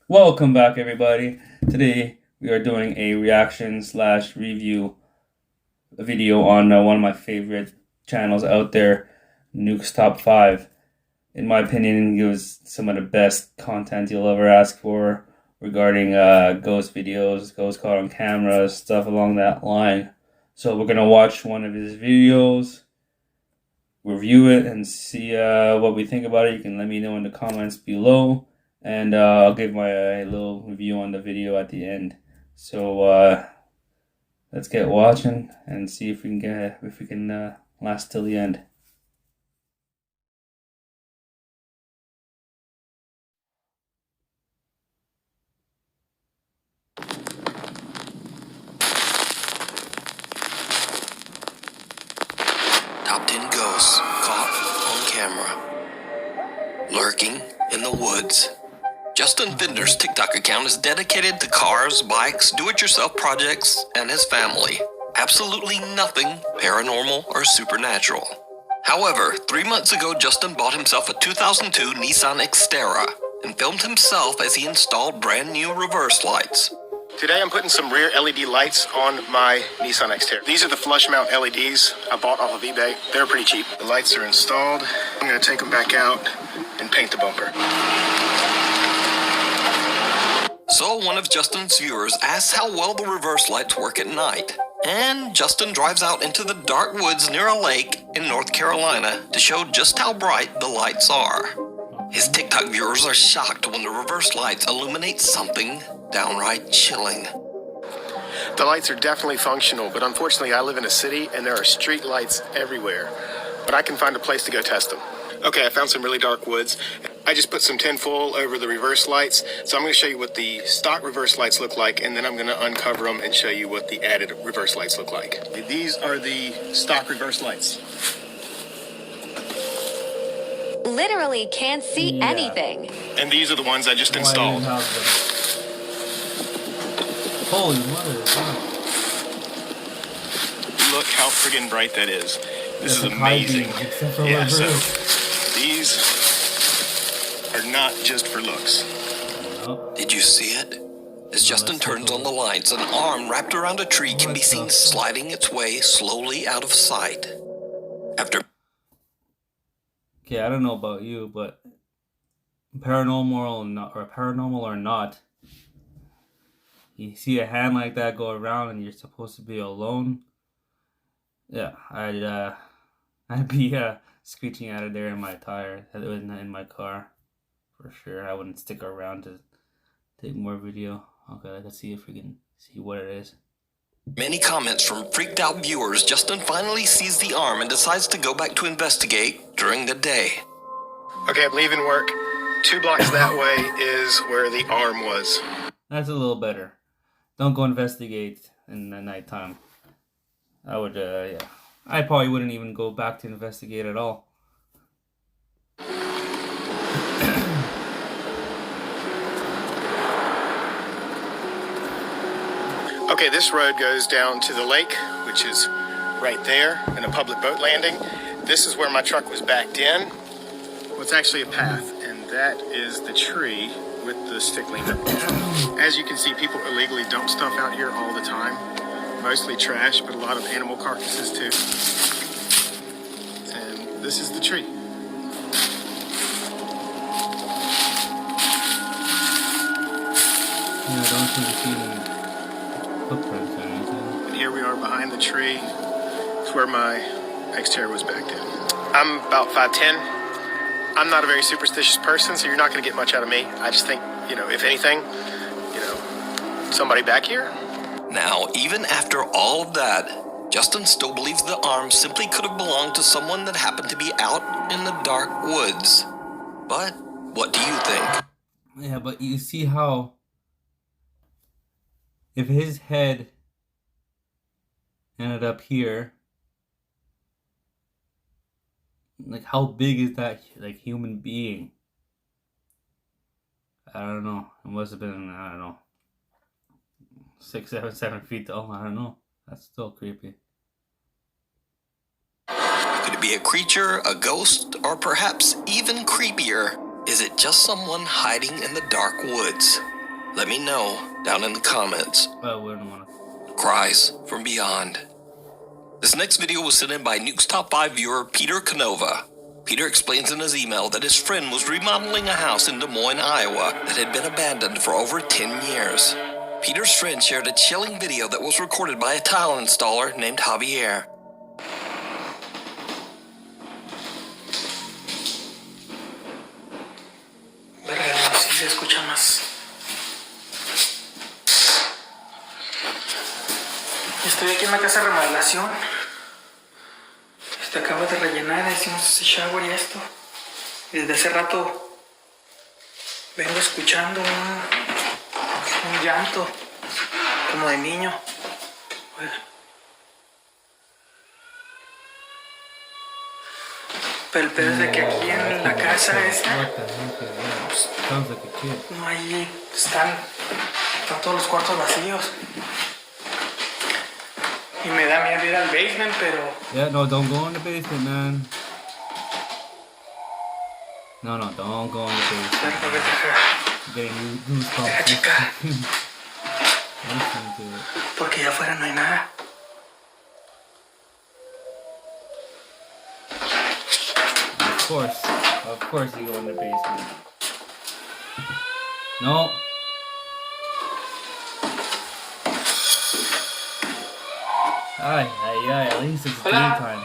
Welcome back, everybody. Today we are doing a reaction slash review video on one of my favorite channels out there, Nukes Top 5. In my opinion, it was some of the best content you'll ever ask for regarding ghost videos, ghost caught on camera, stuff along that line. So we're gonna watch one of his videos, review it, and see what we think about it. You can let me know in the comments below, and I'll give my little review on the video at the end. So let's get watching and see if we can last till the end. Top 10 ghosts caught on camera. Lurking in the woods. Justin Finder's TikTok account is dedicated to cars, bikes, do-it-yourself projects, and his family. Absolutely nothing paranormal or supernatural. However, 3 months ago, Justin bought himself a 2002 Nissan Xterra and filmed himself as he installed brand new reverse lights. Today I'm putting some rear LED lights on my Nissan Xterra. These are the flush mount LEDs I bought off of eBay. They're pretty cheap. The lights are installed. I'm going to take them back out and paint the bumper. So one of Justin's viewers asks how well the reverse lights work at night. And Justin drives out into the dark woods near a lake in North Carolina to show just how bright the lights are. His TikTok viewers are shocked when the reverse lights illuminate something downright chilling. The lights are definitely functional, but unfortunately I live in a city and there are street lights everywhere. But I can find a place to go test them. Okay, I found some really dark woods. I just put some tinfoil over the reverse lights. So I'm going to show you what the stock reverse lights look like, and then I'm going to uncover them and show you what the added reverse lights look like. These are the stock reverse lights. Literally can't see anything. And these are the ones I just installed. Holy mother! Look how friggin' bright that is. This is amazing. Yeah, so these are not just for looks. Did you see it? As Justin turns on the lights, an arm wrapped around a tree can be seen sliding its way slowly out of sight. After Okay, I don't know about you, but paranormal or not, you see a hand like that go around and you're supposed to be alone. Yeah, I'd be screeching out of there in my tire, in my car, for sure. I wouldn't stick around to take more video. Okay, let's see if we can see what it is. many comments from freaked out viewers, Justin finally sees the arm and decides to go back to investigate during the day. Okay, I'm leaving work. 2 blocks that way is where the arm was. That's a little better. Don't go investigate in the nighttime. I would, yeah. I probably wouldn't even go back to investigate at all. Okay, this road goes down to the lake, which is right there, in a public boat landing. This is where my truck was backed in. What's actually a path, and that is the tree with the stick leaned up. As you can see, people illegally dump stuff out here all the time. Mostly trash, but a lot of animal carcasses too. And this is the tree. Yeah, I don't think you see any footprints or anything. And here we are behind the tree. It's where my Xterra was backed in. I'm about 5'10". I'm not a very superstitious person, so you're not going to get much out of me. I just think, if anything, somebody back here. Now, even after all of that, Justin still believes the arm simply could have belonged to someone that happened to be out in the dark woods. But what do you think? Yeah, but you see how if his head ended up here, like how big is that human being? I don't know. It must have been, I don't know, 6, 7 feet tall. I don't know. That's still creepy. Could it be a creature, a ghost, or perhaps even creepier? Is it just someone hiding in the dark woods? Let me know down in the comments. Oh, we don't want to. Cries from beyond. This next video was sent in by Nukes Top 5 viewer Peter Canova. Peter explains in his email that his friend was remodeling a house in Des Moines, Iowa that had been abandoned for over 10 years. Peter's friend shared a chilling video that was recorded by a tile installer named Javier. Verga, sí se escucha más. Estoy aquí en la casa de remodelación. Acabo de rellenar, hicimos ese shower y esto. Y desde hace rato vengo escuchando un llanto como de niño. Pero el pedo es de que aquí en la casa esta no hay, están todos los cuartos vacíos. Y me da miedo ir al basement, pero... Yeah, no, don't go in the basement, man. No, don't go in the basement. Getting goosebumps. Deja checar. Porque allá afuera no hay nada. Of course you go in the basement. No. Ay, at least it's daytime.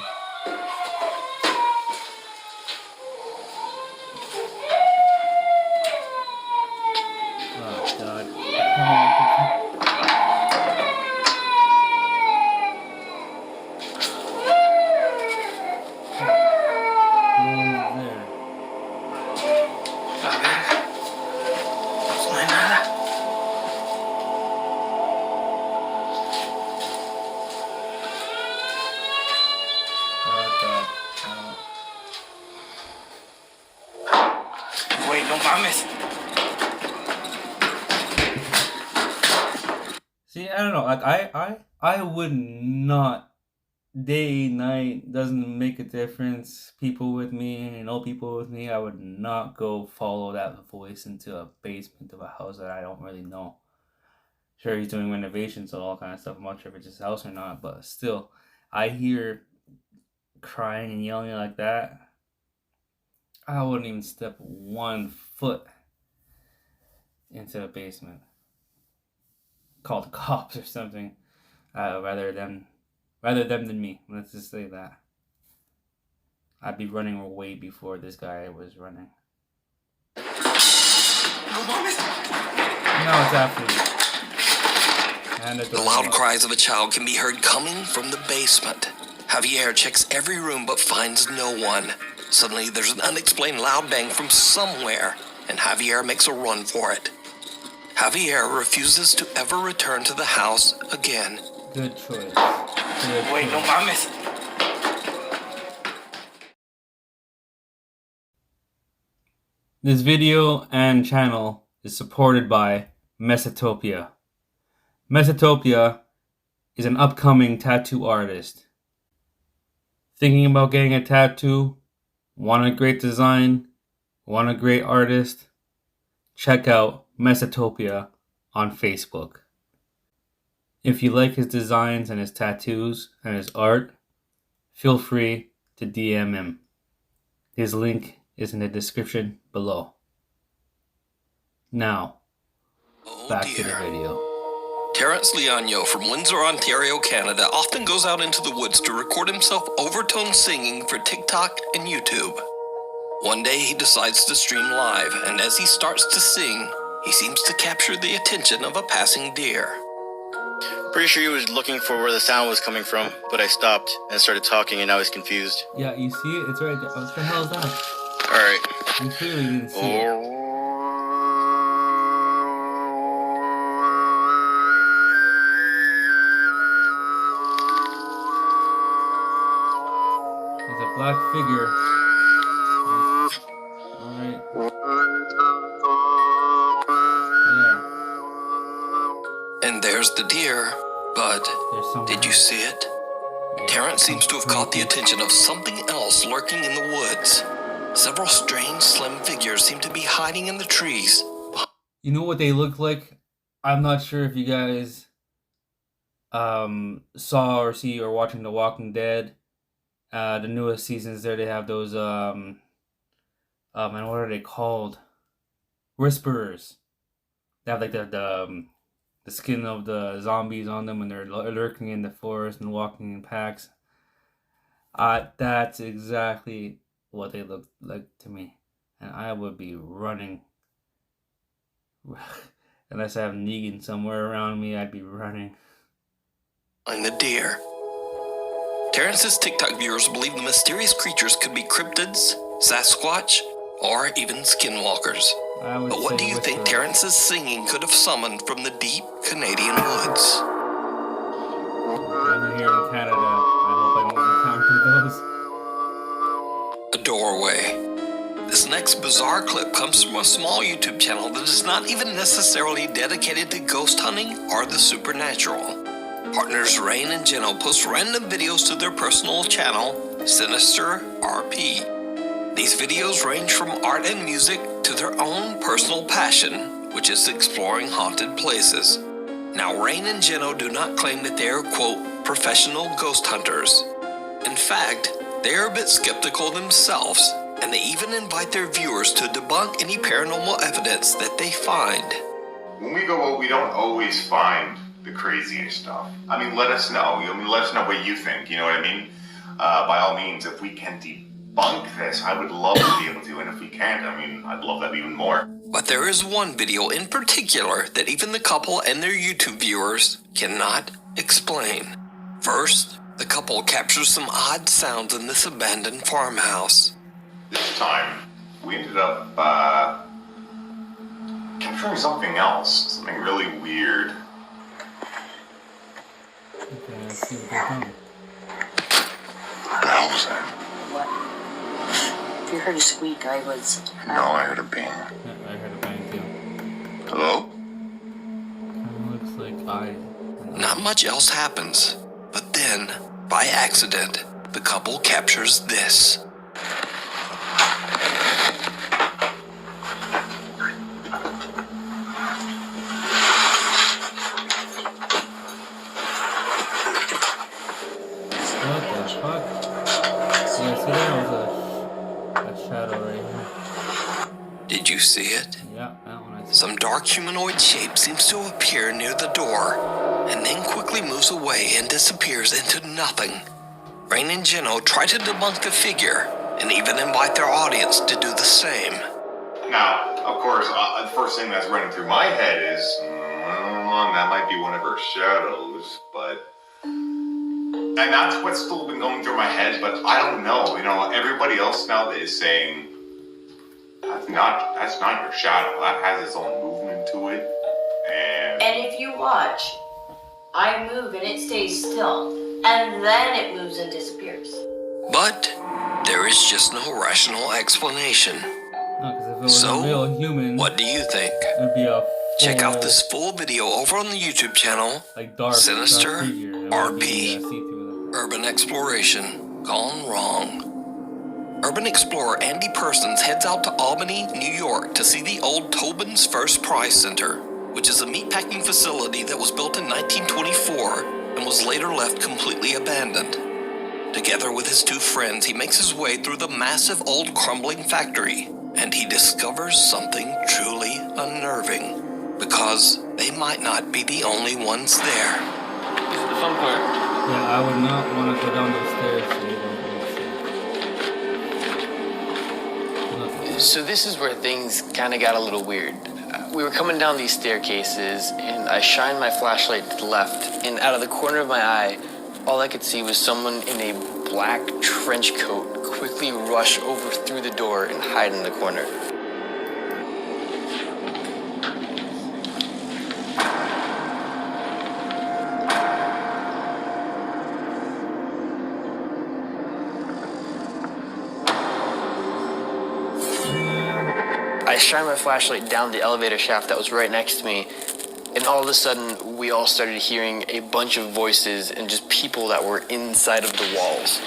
Oh, God. No hay nada. Güey, no mames. See, I don't know. Like I would not. Day, night doesn't make a difference. People with me, people with me. I would not go follow that voice into a basement of a house that I don't really know. Sure, he's doing renovations and all kind of stuff. I'm not sure if it's his house or not, but still, I hear crying and yelling like that. I wouldn't even step 1 foot into a basement. Call the cops or something. Rather them than me. Let's just say that. I'd be running way before this guy was running. No, it's after you. The loud cries of a child can be heard coming from the basement. Javier checks every room but finds no one. Suddenly, there's an unexplained loud bang from somewhere, and Javier makes a run for it. Javier refuses to ever return to the house again. Good choice. Wait, no mames. This video and channel is supported by Mesotopia. Mesotopia is an upcoming tattoo artist. Thinking about getting a tattoo? Want a great design? Want a great artist? Check out Mesotopia on Facebook. If you like his designs and his tattoos and his art, feel free to DM him. His link is in the description below. Now, back to the video. Terrence Leonio from Windsor, Ontario, Canada often goes out into the woods to record himself overtone singing for TikTok and YouTube. One day he decides to stream live, and as he starts to sing, he seems to capture the attention of a passing deer. Pretty sure he was looking for where the sound was coming from, but I stopped and started talking and now he's confused. Yeah, you see it? It's right there. What the hell is that? Alright. You clearly didn't see it. There's a black figure. Alright. And there's the deer, but did you see it? Terrence seems to have caught the attention of something else lurking in the woods. Several strange, slim figures seem to be hiding in the trees. You know what they look like? I'm not sure if you guys saw or see or watching The Walking Dead. The newest seasons there, they have those and what are they called? Whisperers. They have like the skin of the zombies on them when they're lurking in the forest and walking in packs. That's exactly what they look like to me, and I would be running. Unless I have Negan somewhere around me, I'd be running. And the deer. Terrence's TikTok viewers believe the mysterious creatures could be cryptids, Sasquatch, or even skinwalkers. But what do you think Terrence's singing could have summoned from the deep Canadian woods? I'm here in Canada. I hope I won't encounter those. A doorway. This next bizarre clip comes from a small YouTube channel that is not even necessarily dedicated to ghost hunting or the supernatural. Partners Rain and Jeno post random videos to their personal channel, Sinister RP. These videos range from art and music to their own personal passion, which is exploring haunted places. Now, Rain and Jeno do not claim that they are, quote, professional ghost hunters. In fact, they are a bit skeptical themselves, and they even invite their viewers to debunk any paranormal evidence that they find. When we go out, we don't always find the craziest stuff. I mean, let us know. Let us know what you think. You know what I mean? By all means, if we can debunk this, I would love to be able to. And if we can't, I mean, I'd love that even more. But there is one video in particular that even the couple and their YouTube viewers cannot explain. First, the couple captures some odd sounds in this abandoned farmhouse. This time, we ended up capturing something else. Something really weird. Okay, let's see what they come. What the hell was that? What? If you heard a squeak, I was... No, I heard a bang. Yeah, I heard a bang too. Hello? Kinda looks like Not much else happens, but then, by accident, the couple captures this. What the fuck? Yeah, see there was a shadow right here. Did you see it? Yeah, that one I see. Some dark humanoid shape seems to appear near the door, and then quickly moves away and disappears into nothing. Rain and Jeno try to debunk the figure, and even invite their audience to do the same. Now, of course, the first thing that's running through my head is, that might be one of her shadows, but... And that's what's still been going through my head, but I don't know. You know, everybody else now is saying, that's not your shadow. That has its own movement to it, And if you watch, I move and it stays still, and then it moves and disappears. But there is just no rational explanation. No, because if it was a real human, what do you think? it'd be a full, Check out this full video over on the YouTube channel, like dark Sinister figure. It RP. would be, see-through. Urban Exploration Gone Wrong. Urban explorer Andy Persons heads out to Albany, New York to see the old Tobin's First Prize Center, which is a meatpacking facility that was built in 1924 and was later left completely abandoned. Together with his two friends, he makes his way through the massive old crumbling factory, and he discovers something truly unnerving, because they might not be the only ones there. This is the fun part. Yeah, I would not want to go down those stairs. So this is where things kind of got a little weird. We were coming down these staircases, and I shined my flashlight to the left, and out of the corner of my eye, all I could see was someone in a black trench coat quickly rush over through the door and hide in the corner. I shined my flashlight down the elevator shaft that was right next to me, and all of a sudden, we all started hearing a bunch of voices and just people that were inside of the walls.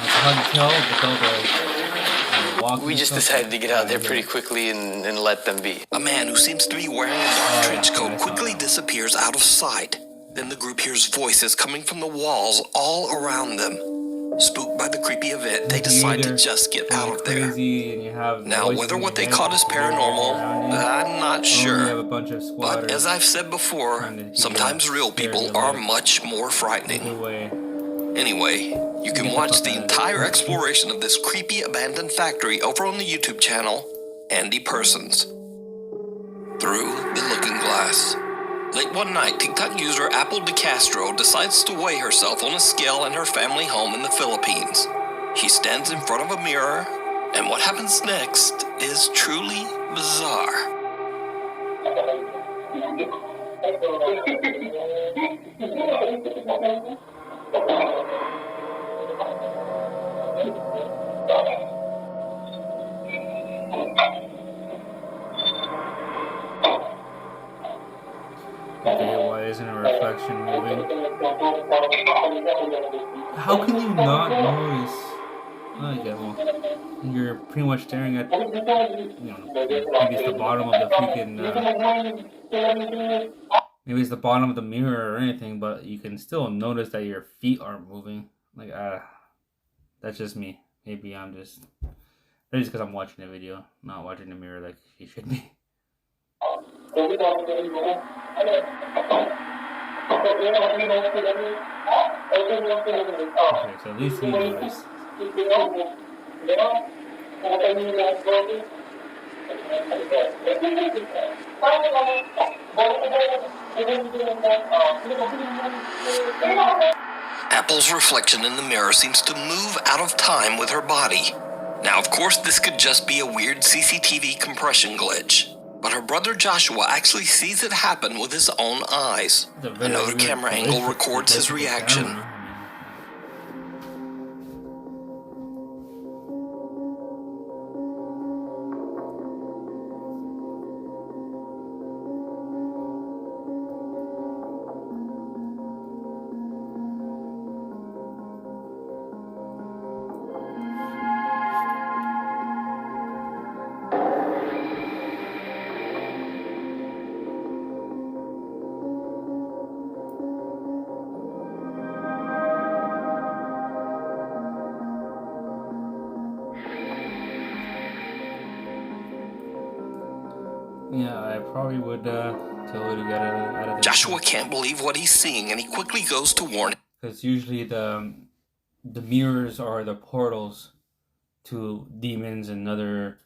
That's hard to tell without walking. We just decided to get out there pretty quickly and let them be. A man who seems to be wearing a dark trench coat quickly disappears out of sight. Then the group hears voices coming from the walls all around them. Spooked by the creepy event, they decide to just get out of there. Now, whether what they caught is paranormal, I'm not sure. But as I've said before, sometimes real people are much more frightening. Anyway, you can watch the entire exploration of this creepy abandoned factory over on the YouTube channel, Andy Persons. Through the Looking Glass. Late one night, TikTok user Apple DeCastro decides to weigh herself on a scale in her family home in the Philippines. She stands in front of a mirror, and what happens next is truly bizarre. Okay, why isn't a reflection moving? How can you not notice? Okay, well, you're pretty much staring at, maybe it's the bottom of the freaking, maybe it's the bottom of the mirror or anything, but you can still notice that your feet aren't moving. Like, that's just me. Maybe I'm just because I'm watching a video, not watching the mirror like you should be. Okay, so at least he noticed. Apple's reflection in the mirror seems to move out of time with her body. Now, of course, this could just be a weird CCTV compression glitch. But her brother Joshua actually sees it happen with his own eyes. Another camera angle records his reaction. Yeah, I probably would tell her to get out of the Joshua can't believe what he's seeing, and he quickly goes to warn. Because usually the mirrors are the portals to demons and other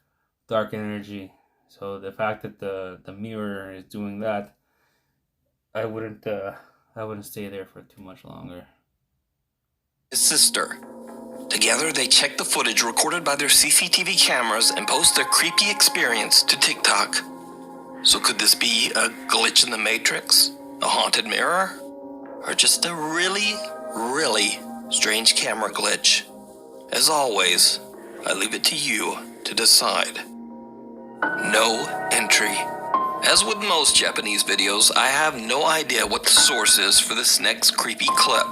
dark energy. So the fact that the mirror is doing that, I wouldn't stay there for too much longer. His sister. Together, they check the footage recorded by their CCTV cameras and post their creepy experience to TikTok. So could this be a glitch in the Matrix? A haunted mirror? Or just a really, really strange camera glitch? As always, I leave it to you to decide. No entry. As with most Japanese videos, I have no idea what the source is for this next creepy clip.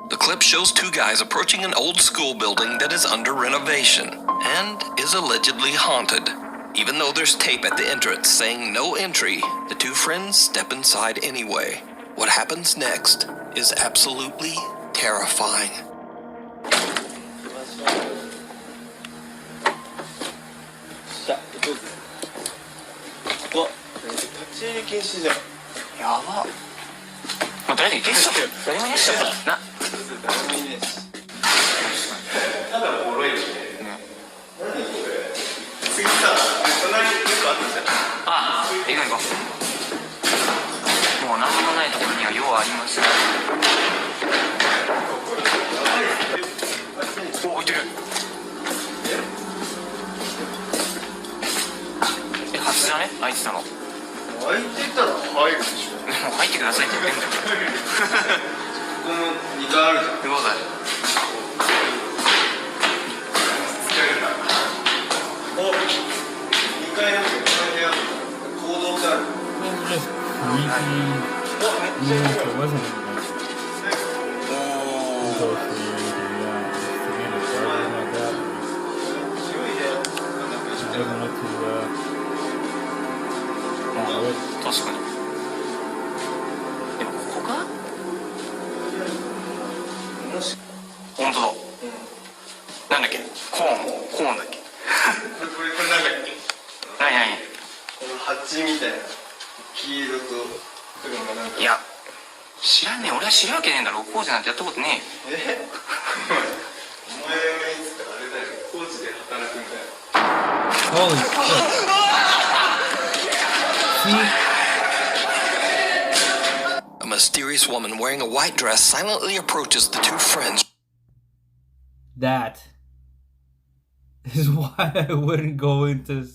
The clip shows two guys approaching an old school building that is under renovation and is allegedly haunted. Even though there's tape at the entrance saying no entry, the two friends step inside anyway. What happens next is absolutely terrifying. 確かに。でもここか？本当だ。なんだっけ？コーンだっけ？これなんだっけ？何？この蜂みたいな黄色と黒がなんか。いや、知らんねえ。俺は知るわけねえんだろ。工事なんてやったことねえ。お前がいつかあれだよ、工事で働くんだよ。Holy shit. A mysterious woman wearing a white dress silently approaches the two friends. That is why I wouldn't go into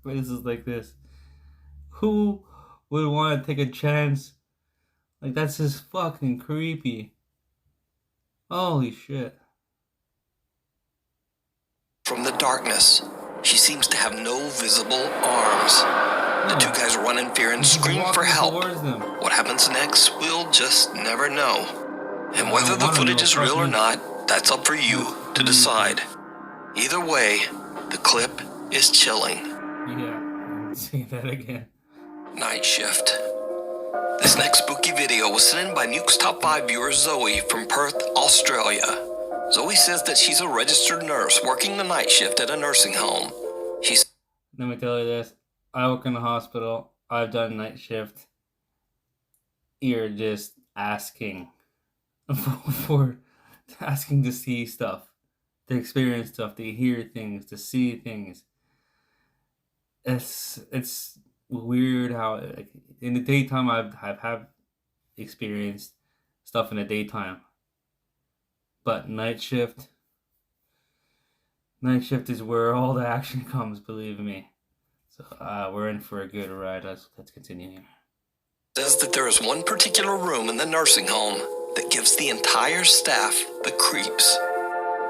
places like this. Who would want to take a chance? Like, that's just fucking creepy. Holy shit. From the darkness, she seems to have no visible arms. The two guys run in fear and scream for help. What happens next, we'll just never know. And whether the footage is real or not, that's up for you to decide. Either way, the clip is chilling. Yeah, say that again. Night Shift. This next spooky video was sent in by Nukes Top 5 viewer Zoe from Perth, Australia. Zoe says that she's a registered nurse working the night shift at a nursing home. Let me tell you this. I work in a hospital. I've done night shift. You're just asking for asking to see stuff, to experience stuff, to hear things, to see things. It's weird how, like, in the daytime I've experienced stuff in the daytime, but night shift is where all the action comes. Believe me. So we're in for a good ride. Let's continue here. Says that there is one particular room in the nursing home that gives the entire staff the creeps.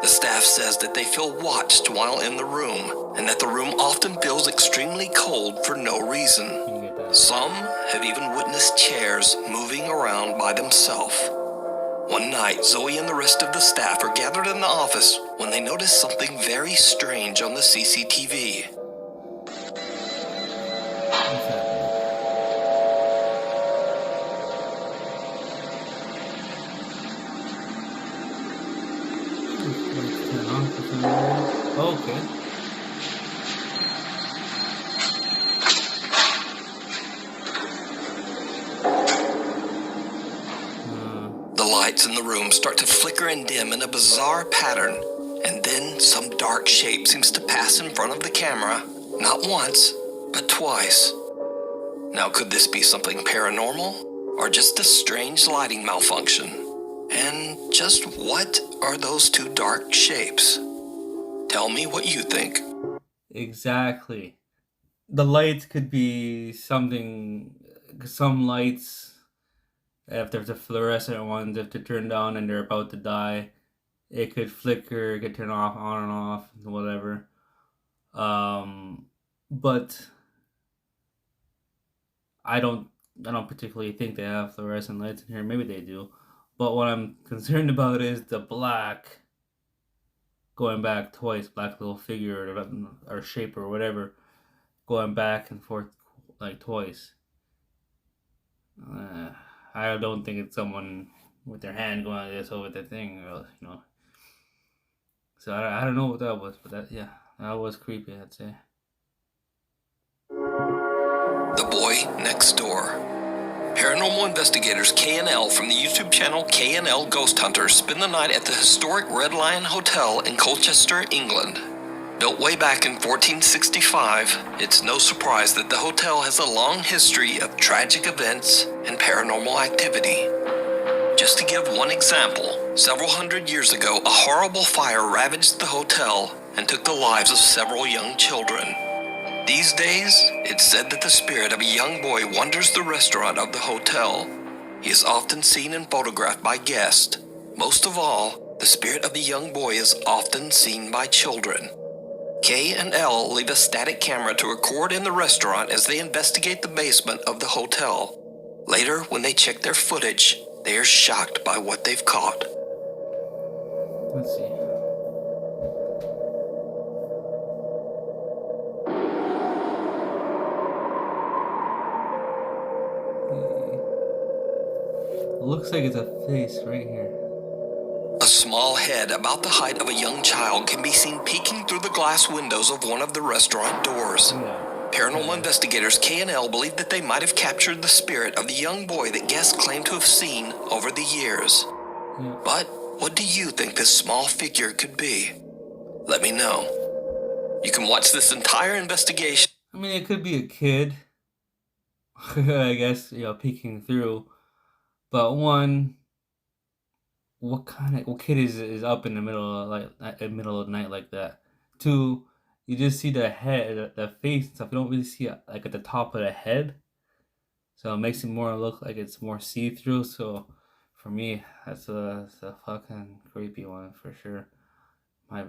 The staff says that they feel watched while in the room, and that the room often feels extremely cold for no reason. Some have even witnessed chairs moving around by themselves. One night, Zoe and the rest of the staff are gathered in the office when they notice something very strange on the CCTV. Okay. The lights in the room start to flicker and dim in a bizarre pattern, and then some dark shape seems to pass in front of the camera, not once, but twice. Now, could this be something paranormal, or just a strange lighting malfunction? And just what are those two dark shapes? Tell me what you think. Exactly. The lights could be something. Some lights, if there's the fluorescent ones, if they're turned on and they're about to die, it could flicker, it could turn off, on and off, whatever. But I don't particularly think they have fluorescent lights in here. Maybe they do. But what I'm concerned about is the black going back twice, black little figure or shape or whatever, going back and forth like twice. I don't think it's someone with their hand going like this over the thing, or, you know. So I don't know what that was, but that was creepy, I'd say. The Boy Next Door. Paranormal investigators K&L from the YouTube channel K&L Ghost Hunters spend the night at the historic Red Lion Hotel in Colchester, England. Built way back in 1465, it's no surprise that the hotel has a long history of tragic events and paranormal activity. Just to give one example, several hundred years ago, a horrible fire ravaged the hotel and took the lives of several young children. These days, it's said that the spirit of a young boy wanders the restaurant of the hotel. He is often seen and photographed by guests. Most of all, the spirit of the young boy is often seen by children. K and L leave a static camera to record in the restaurant as they investigate the basement of the hotel. Later, when they check their footage, they are shocked by what they've caught. Let's see. looks like it's a face right here. A small head about the height of a young child can be seen peeking through the glass windows of one of the restaurant doors. Paranormal investigators K&L believe that they might have captured the spirit of the young boy that guests claim to have seen over the years. But what do you think this small figure could be? Let me know. You can watch this entire investigation. I mean, it could be a kid. I guess, peeking through. But one, what kid is up in the middle of middle of the night like that? Two, you just see the head, the face and stuff. You don't really see it like at the top of the head, so it makes it more look like it's more see through. So for me, that's a fucking creepy one for sure.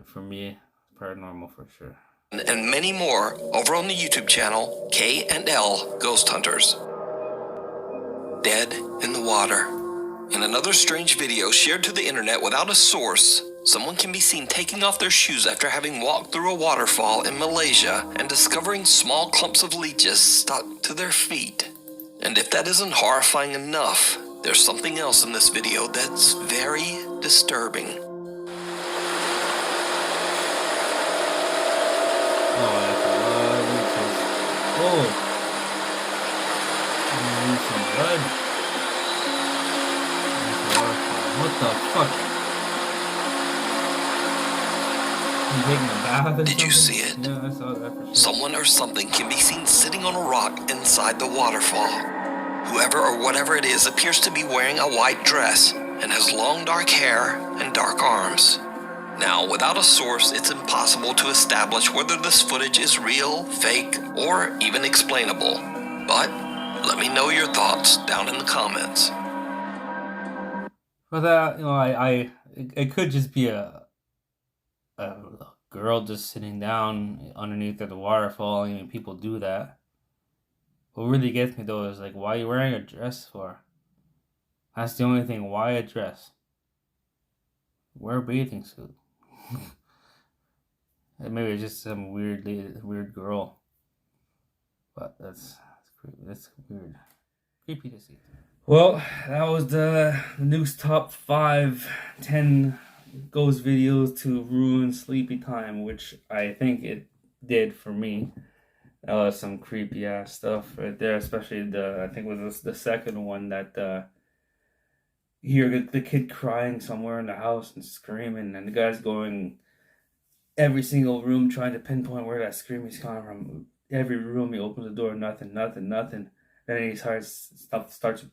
For me, paranormal for sure. And many more over on the YouTube channel K&L Ghost Hunters. Dead in the water. In another strange video shared to the internet without a source, someone can be seen taking off their shoes after having walked through a waterfall in Malaysia and discovering small clumps of leeches stuck to their feet. And if that isn't horrifying enough, there's something else in this video that's very disturbing. Oh, that's a lot of leeches. Oh! I need some blood. What the fuck? You taking a bath or Did you something? see it? Yeah, I saw that for sure. Someone or something can be seen sitting on a rock inside the waterfall. Whoever or whatever it is appears to be wearing a white dress and has long dark hair and dark arms. Now, without a source, it's impossible to establish whether this footage is real, fake, or even explainable. But let me know your thoughts down in the comments. But that, it could just be a girl just sitting down underneath the waterfall. I mean, people do that. What really gets me though is like, why are you wearing a dress for? That's the only thing. Why a dress? Wear a bathing suit. And maybe it's just some weird girl. But that's weird. Creepy to see. Well, that was the Nukes Top 5 10 ghost videos to ruin sleepy time, which I think it did for me. That was some creepy ass stuff right there, especially I think it was the second one that you hear the kid crying somewhere in the house and screaming, and the guy's going every single room trying to pinpoint where that scream is coming from. Every room he opens the door, nothing. Then he starts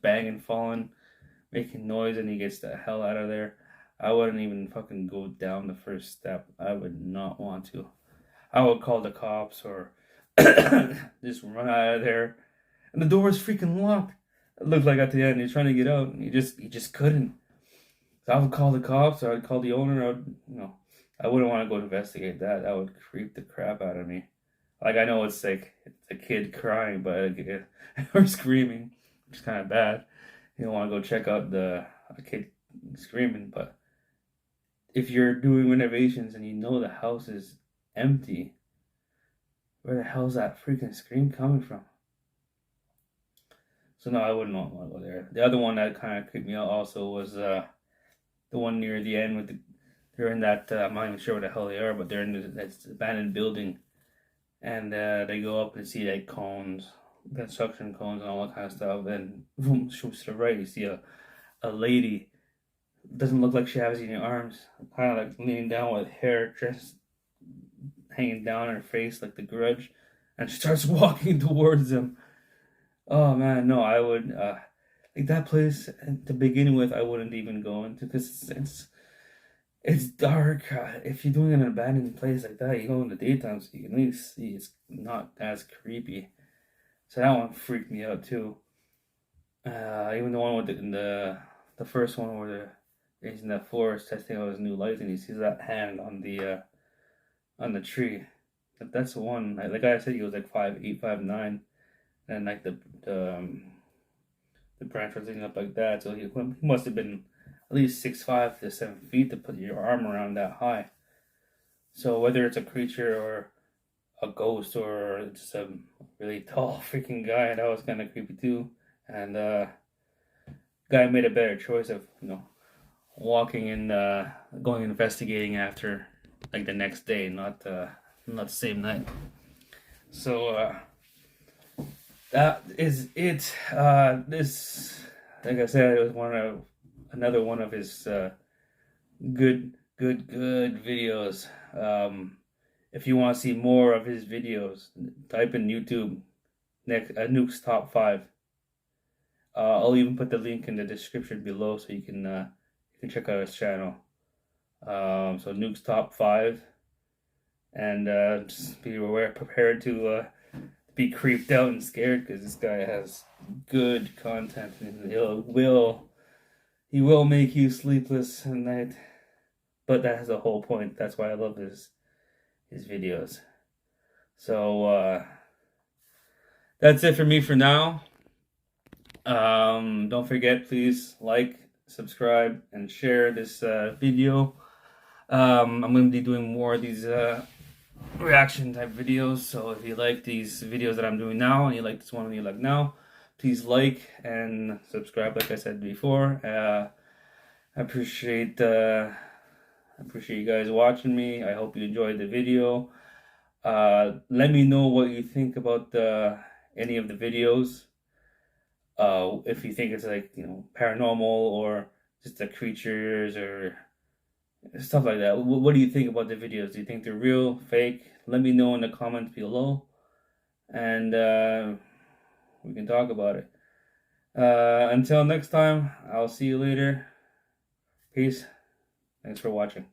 banging, falling, making noise, and he gets the hell out of there. I wouldn't even fucking go down the first step. I would not want to. I would call the cops or just run out of there. And the door was freaking locked. It looked like at the end he's trying to get out, and he just couldn't. So I would call the cops, or I'd call the owner. I wouldn't want to go investigate that. That would creep the crap out of me. Like, I know it's like it's a kid crying, but or screaming, which is kind of bad. You don't want to go check out a kid screaming. But if you're doing renovations and you know the house is empty, where the hell's that freaking scream coming from? So no, I wouldn't want to go there. The other one that kind of creeped me out also was the one near the end with they're in that I'm not even sure what the hell they are, but they're in this abandoned building. And they go up and see like cones, construction cones, and all that kind of stuff. Then, boom, shoots to the right. You see a lady. Doesn't look like she has any arms. Kind of like leaning down with hair just hanging down her face like the Grudge. And she starts walking towards them. Oh man, no, I would like that place to begin with. I wouldn't even go into because it's dark. If you're doing an abandoned place like that, you go in the daytime so you can at least see it's not as creepy. So that one freaked me out too. Even the one with the first one where he's in that forest testing out his new lights and he sees that hand on the tree. That's the one. Like the guy said, he was like 5'8", 5'9", and like the branch was leading up like that. So he must have been at least 6'5" to 7 feet to put your arm around that high. So whether it's a creature or a ghost or just a really tall freaking guy, that was kind of creepy too. And guy made a better choice of, walking and going investigating after, like, the next day, not the same night. So that is it. This, like I said, it was another one of his good videos. If you want to see more of his videos, type in YouTube Nukes Top 5. I'll even put the link in the description below so you can check out his channel. So Nukes Top 5, and just be prepared to be creeped out and scared, because this guy has good content, and he will make you sleepless at night. But that's the whole point. That's why I love his videos. So that's it for me for now. Don't forget, please like, subscribe, and share this video. I'm going to be doing more of these reaction type videos. So if you like these videos that I'm doing now, and you like this one and you like now, please like and subscribe, like I said before. I appreciate you guys watching me. I hope you enjoyed the video. Let me know what you think about any of the videos. If you think it's like, paranormal, or just the creatures or stuff like that. What do you think about the videos? Do you think they're real, fake? Let me know in the comments below, and we can talk about it. Until next time, I'll see you later. Peace. Thanks for watching.